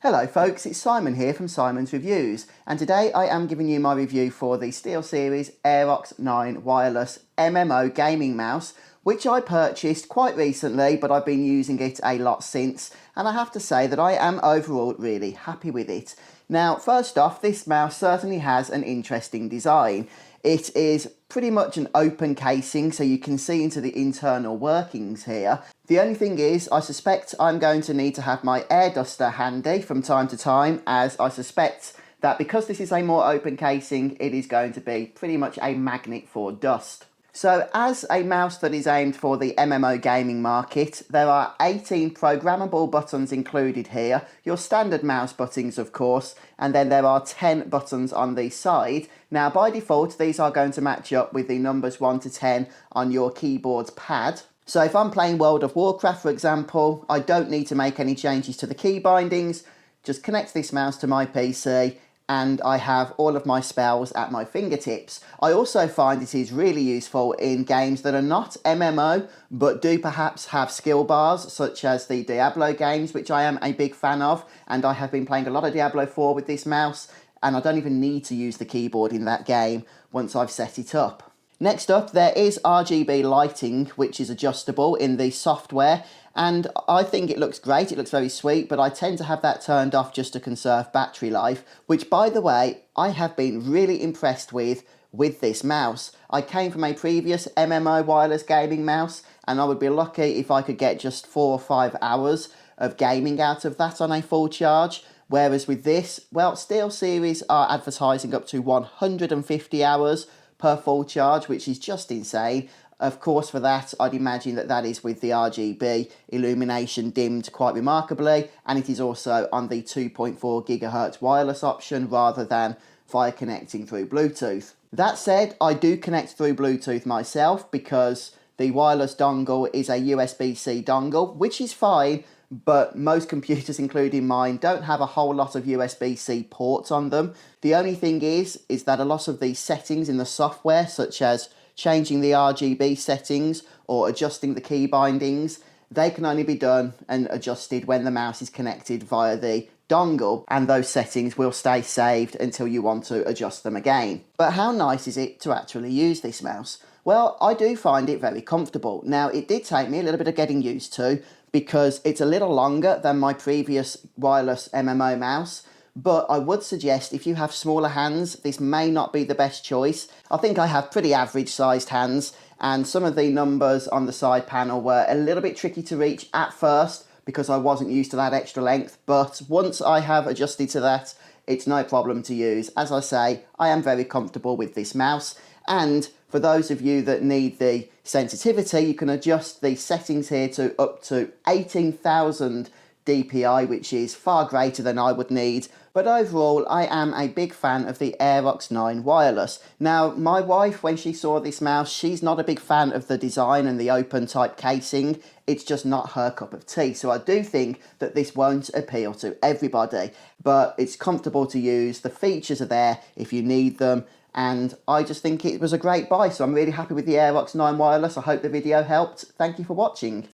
Hello folks, it's Simon here from Simon's Reviews, and today I am giving you my review for the SteelSeries Aerox 9 Wireless MMO Gaming Mouse, which I purchased quite recently, but I've been using it a lot since, and I have to say that I am overall really happy with it. Now, first off, this mouse certainly has an interesting design. It is pretty much an open casing, so you can see into the internal workings here. The only thing is, I suspect I'm going to need to have my air duster handy from time to time, as I suspect that because this is a more open casing, it is going to be pretty much a magnet for dust. So as a mouse that is aimed for the MMO gaming market, there are 18 programmable buttons included here, your standard mouse buttons of course, and then there are 10 buttons on the side. Now by default these are going to match up with the numbers 1 to 10 on your keyboard's pad. So if I'm playing World of Warcraft for example, I don't need to make any changes to the key bindings, just connect this mouse to my PC and I have all of my spells at my fingertips. I also find it is really useful in games that are not MMO, but do perhaps have skill bars, such as the Diablo games, which I am a big fan of, and I have been playing a lot of Diablo 4 with this mouse, and I don't even need to use the keyboard in that game once I've set it up. Next up, there is Rgb Lighting, which is adjustable in the software, and I think it looks great, it looks very sweet, but I tend to have that turned off just to conserve battery life, which by the way, I have been really impressed with this mouse. I came from a previous MMO wireless gaming mouse, and I would be lucky if I could get just 4 or 5 hours of gaming out of that on a full charge. Whereas with this, well, SteelSeries are advertising up to 150 hours per full charge, which is just insane. Of course, for that, I'd imagine that that is with the RGB illumination dimmed quite remarkably, and it is also on the 2.4 GHz wireless option rather than via connecting through Bluetooth. That said, I do connect through Bluetooth myself because the wireless dongle is a USB-C dongle, which is fine, but most computers, including mine, don't have a whole lot of USB-C ports on them. The only thing is that a lot of the settings in the software, such as changing the RGB settings or adjusting the key bindings, they can only be done and adjusted when the mouse is connected via the dongle, and those settings will stay saved until you want to adjust them again. But how nice is it to actually use this mouse? Well, I do find it very comfortable. Now, it did take me a little bit of getting used to because it's a little longer than my previous wireless MMO mouse, but I would suggest if you have smaller hands, this may not be the best choice. I think I have pretty average sized hands, and some of the numbers on the side panel were a little bit tricky to reach at first because I wasn't used to that extra length, but once I have adjusted to that, it's no problem to use. As I say, I am very comfortable with this mouse, and for those of you that need the sensitivity, you can adjust the settings here to up to 18,000 DPI, which is far greater than I would need. But overall, I am a big fan of the Aerox 9 Wireless. Now, my wife, when she saw this mouse, she's not a big fan of the design and the open type casing. It's just not her cup of tea. So I do think that this won't appeal to everybody, but it's comfortable to use. The features are there if you need them, and I just think it was a great buy. So I'm really happy with the Aerox 9 Wireless. I hope the video helped. Thank you for watching.